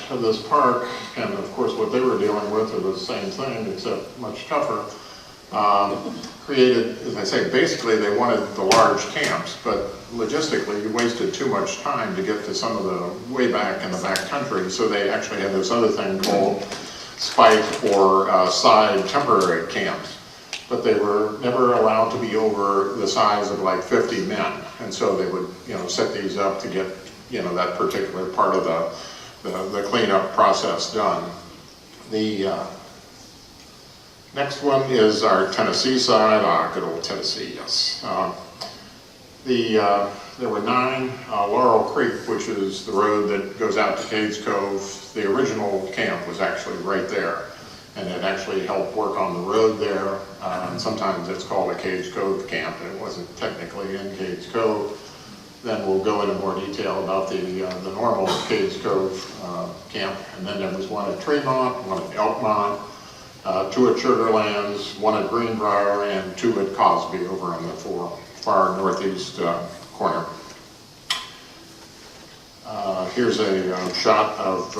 of this park, and of course what they were dealing with was the same thing, except much tougher, created, as I say, basically they wanted the large camps, but logistically you wasted too much time to get to some of the way back in the back country, so they actually had this other thing called spike or side temporary camps. But they were never allowed to be over the size of like 50 men, and so they would, set these up to get, that particular part of the cleanup process done. The next one is our Tennessee side. Good old Tennessee, yes. There were 9, Laurel Creek, which is the road that goes out to Cades Cove. The original camp was actually right there, and it actually helped work on the road there. And sometimes it's called a Cades Cove camp, and it wasn't technically in Cades Cove. Then we'll go into more detail about the normal Cades Cove camp. And then there was one at Tremont, one at Elkmont, 2 at Sugarlands, 1 at Greenbrier, and 2 at Cosby over on the far northeast corner. Here's a shot of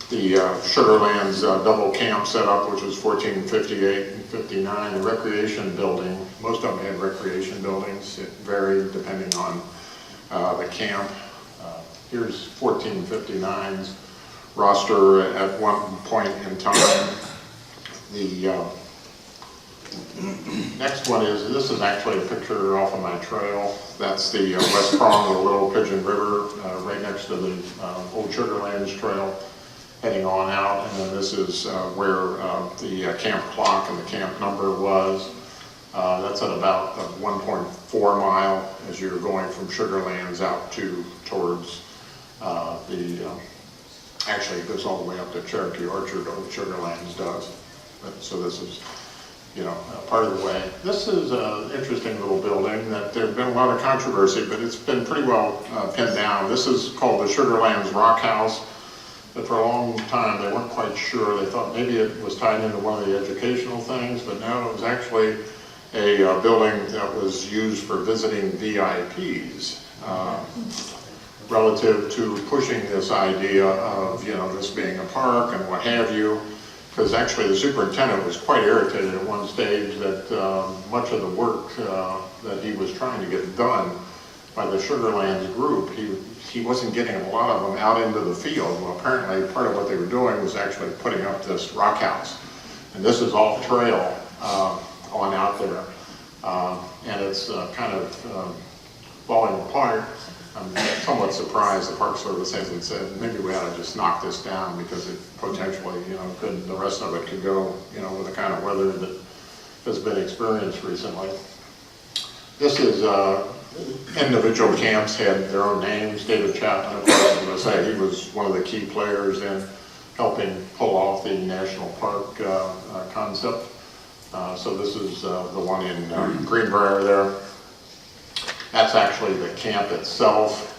the Sugarlands double camp setup, which was 1458 and 59. The recreation building, most of them had recreation buildings. It varied depending on the camp. Here's 1459's roster at one point in time. The next one this is actually a picture off of my trail. That's the west prong of the Little Pigeon River, right next to the old Sugarlands Trail, heading on out. And then this is where the camp clock and the camp number was. That's at about 1.4 mile as you're going from Sugarlands out towards actually it goes all the way up to Cherokee Orchard, old Sugarlands does. So this is, part of the way. This is an interesting little building that there's been a lot of controversy, but it's been pretty well pinned down. This is called the Sugarlands Rock House. But for a long time, they weren't quite sure. They thought maybe it was tied into one of the educational things, but no, it was actually a building that was used for visiting VIPs, relative to pushing this idea of, this being a park and what have you. Because actually the superintendent was quite irritated at one stage that much of the work that he was trying to get done by the Sugarlands group, he wasn't getting a lot of them out into the field. Well, apparently part of what they were doing was actually putting up this rock house. And this is off trail on out there. And it's kind of falling apart. I'm somewhat surprised the Park Service hasn't said, maybe we ought to just knock this down because it potentially, the rest of it could go, with the kind of weather that has been experienced recently. This is, individual camps had their own names. David Chapman, of course, as I say, he was one of the key players in helping pull off the national park concept. So this is the one in Greenbrier there. That's actually the camp itself.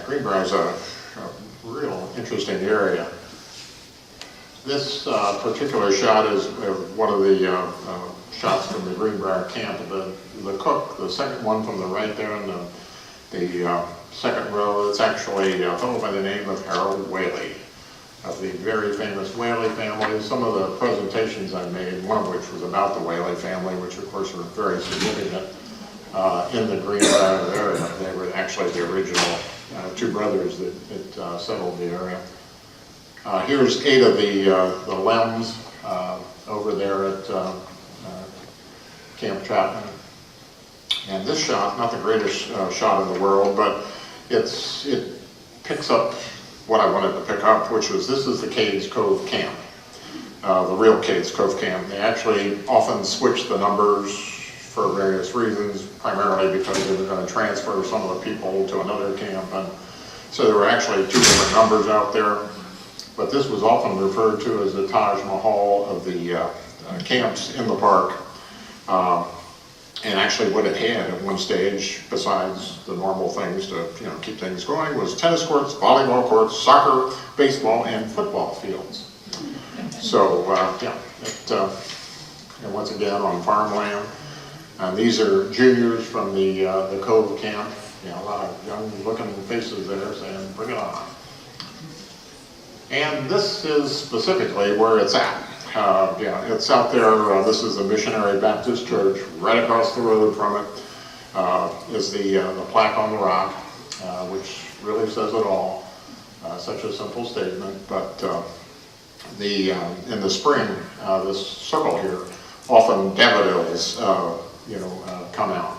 Greenbrier is a real interesting area. This particular shot is one of the shots from the Greenbrier camp. The cook, the second one from the right there in the second row, it's actually a fellow by the name of Harold Whaley, of the very famous Whaley family. Some of the presentations I made, one of which was about the Whaley family, which of course were very significant in the Greenbrier area. They were actually the original 2 brothers that settled the area. Here's 8 of the Lems over there at Camp Chapman. And this shot, not the greatest shot in the world, but it picks up what I wanted to pick up, which was this is the Cades Cove camp, the real Cades Cove camp. They actually often switch the numbers for various reasons, primarily because they were going to transfer some of the people to another camp. And so there were actually 2 different numbers out there. But this was often referred to as the Taj Mahal of the camps in the park. And actually what it had at one stage, besides the normal things to keep things going, was tennis courts, volleyball courts, soccer, baseball, and football fields. So once again on farmland. These are juniors from the Cove camp. A lot of young looking faces there saying, bring it on. And this is specifically where it's at. Yeah, it's out there. This is the Missionary Baptist Church. Right across the road from it is the plaque on the rock, which really says it all. Such a simple statement, but in the spring, this circle here, often daffodils, come out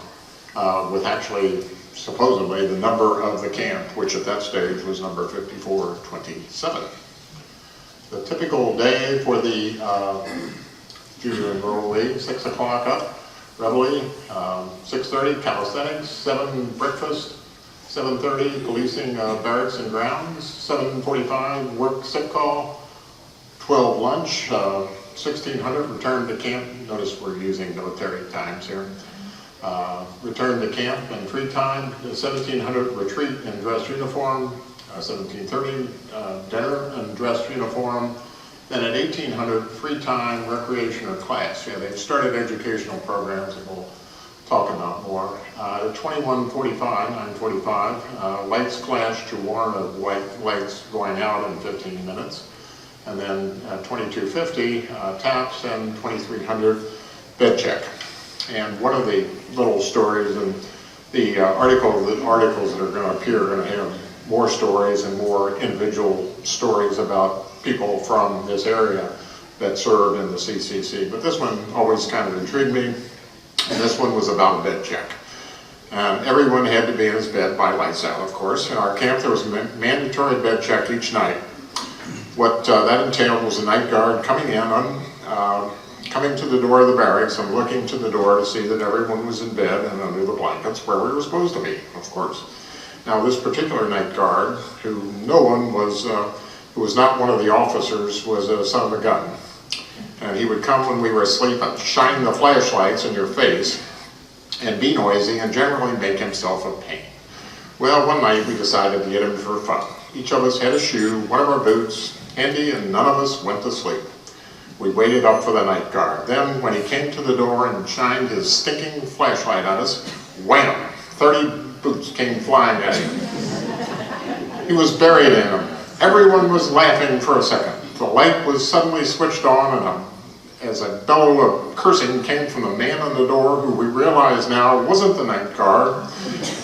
with actually supposedly the number of the camp, which at that stage was number 5427. The typical day for the junior enrollee, 6 o'clock up, reveille, 6:30 calisthenics, 7 breakfast, 7:30 policing barracks and grounds, 7:45 work sick call, 12 lunch, 1600 return to camp. Notice we're using military times here. Return to camp and free time, 1700 retreat in dress uniform, 1730 dinner in dress uniform, then at 1800 free time, recreation or class. Yeah, they've started educational programs that we'll talk about more. At 21:45, 9:45, lights flash to warn of white lights going out in 15 minutes. And then 22:50 taps and 2300 bed check. And one of the little stories and the articles that are going to appear are going to have more stories and more individual stories about people from this area that served in the CCC. But this one always kind of intrigued me, and this one was about a bed check. And everyone had to be in his bed by lights out, of course. In our camp, there was a mandatory bed check each night. What that entailed was a night guard coming in, coming to the door of the barracks and looking to the door to see that everyone was in bed and under the blankets where we were supposed to be, of course. Now, this particular night guard, who was not one of the officers, was a son of a gun. And he would come when we were asleep and shine the flashlights in your face and be noisy and generally make himself a pain. Well, one night we decided to get him for fun. Each of us had a shoe, one of our boots, handy, and none of us went to sleep. We waited up for the night guard. Then, when he came to the door and shined his stinking flashlight at us, wham! 30 boots came flying at him. He was buried in them. Everyone was laughing for a second. The light was suddenly switched on, and as a bellow of cursing came from the man on the door, who we realize now wasn't the night guard.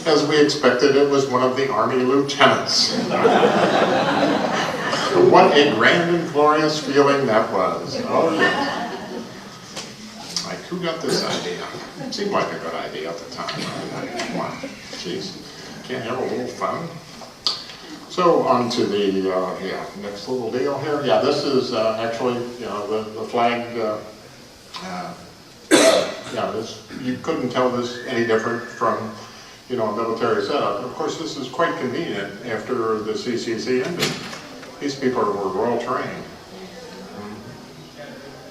As we expected, it was one of the Army lieutenants. What a grand and glorious feeling that was. Oh, yeah. Like, who got this idea? It seemed like a good idea at the time. Come on, jeez, can't have a little fun? So on to the next little deal here. Yeah, this is actually the flag. This, you couldn't tell this any different from a military setup. Of course, this is quite convenient after the CCC ended. These people were well trained.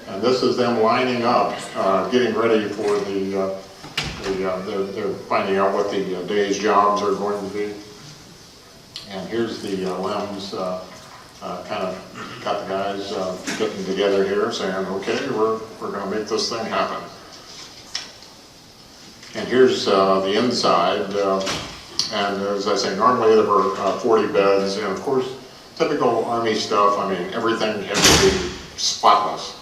And this is them lining up, getting ready for they're finding out what the day's jobs are going to be. And here's the LEMs, kind of got the guys getting together here saying, okay, we're going to make this thing happen. And here's the inside. And as I say, normally there were 40 beds. And of course, typical Army stuff, I mean, everything had to be spotless.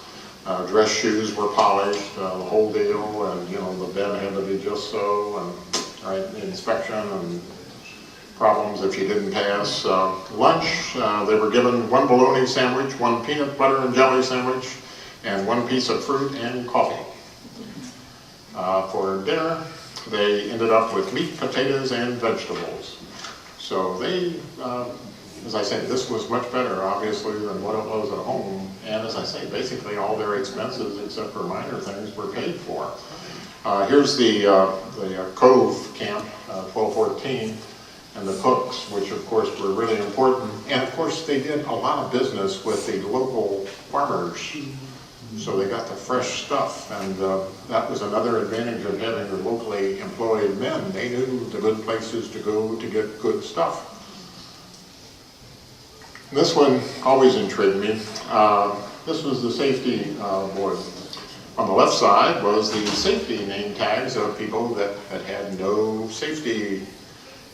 Dress shoes were polished, the whole deal, and the bed had to be just so, and the inspection and problems if you didn't pass. Lunch, they were given 1 bologna sandwich, 1 peanut butter and jelly sandwich, and 1 piece of fruit and coffee. For dinner, they ended up with meat, potatoes, and vegetables. So they, as I say, this was much better, obviously, than what it was at home. And as I say, basically all their expenses, except for minor things, were paid for. Here's the Cove Camp, 1214, and the cooks, which of course were really important. And of course, they did a lot of business with the local farmers. So they got the fresh stuff, and that was another advantage of having the locally employed men. They knew the good places to go to get good stuff. This one always intrigued me. This was the safety board. On the left side was the safety name tags of people that had no safety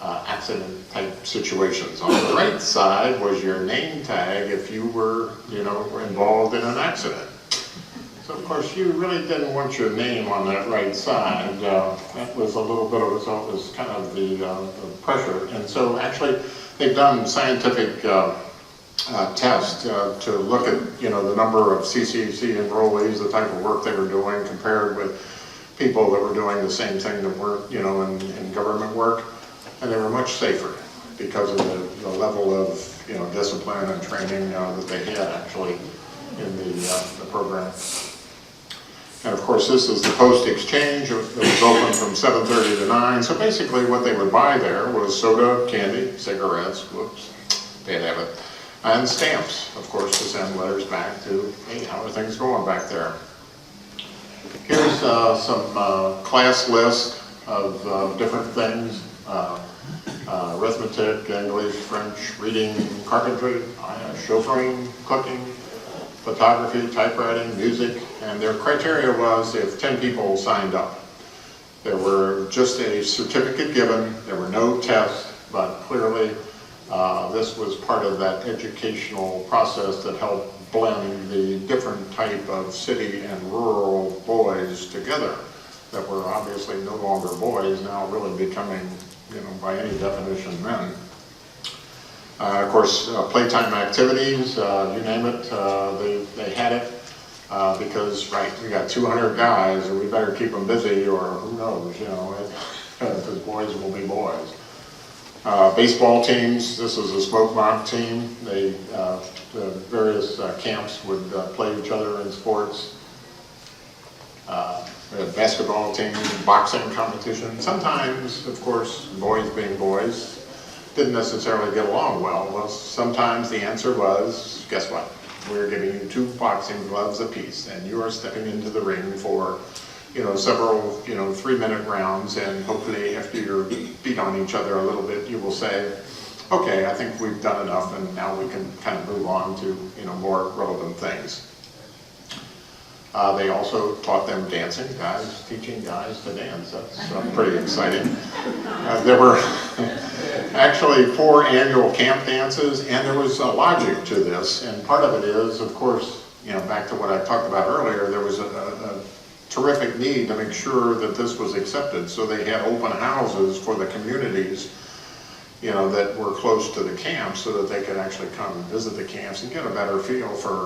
accident type situations. On the right side was your name tag if you were, were involved in an accident. So of course you really didn't want your name on that right side. That was a little bit of it was kind of the pressure. And so actually they've done scientific test to look at the number of CCC enrollees, the type of work they were doing compared with people that were doing the same thing that weren't in government work, and they were much safer because of the level of discipline and training that they had actually in the program. And of course this is the post exchange. It was open from 7:30 to 9. So basically what they would buy there was soda, candy, cigarettes, whoops, bad habit, and stamps, of course, to send letters back to, hey, how are things going back there? Here's some class list of different things. Arithmetic, English, French, reading, carpentry, chauffeuring, cooking, photography, typewriting, music, and their criteria was if 10 people signed up. There were just a certificate given, there were no tests, but clearly this was part of that educational process that helped blend the different type of city and rural boys together that were obviously no longer boys, now really becoming, by any definition, men. Of course, playtime activities, you name it, they had it because, right, we got 200 guys and we better keep them busy or who knows, because boys will be boys. Baseball teams, this is a smoke mock team. The various camps would play each other in sports. We had basketball team, boxing competition. Sometimes, of course, boys being boys, didn't necessarily get along well. Well, sometimes the answer was, guess what? We're giving you 2 boxing gloves apiece, and you are stepping into the ring for, several, 3-minute rounds, and hopefully after you're beat on each other a little bit, you will say, okay, I think we've done enough, and now we can kind of move on to, more relevant things. They also taught them dancing, guys, teaching guys to dance. That's pretty exciting. There were actually 4 annual camp dances, and there was a logic to this, and part of it is, of course, back to what I talked about earlier, there was a terrific need to make sure that this was accepted, so they had open houses for the communities that were close to the camps so that they could actually come and visit the camps and get a better feel for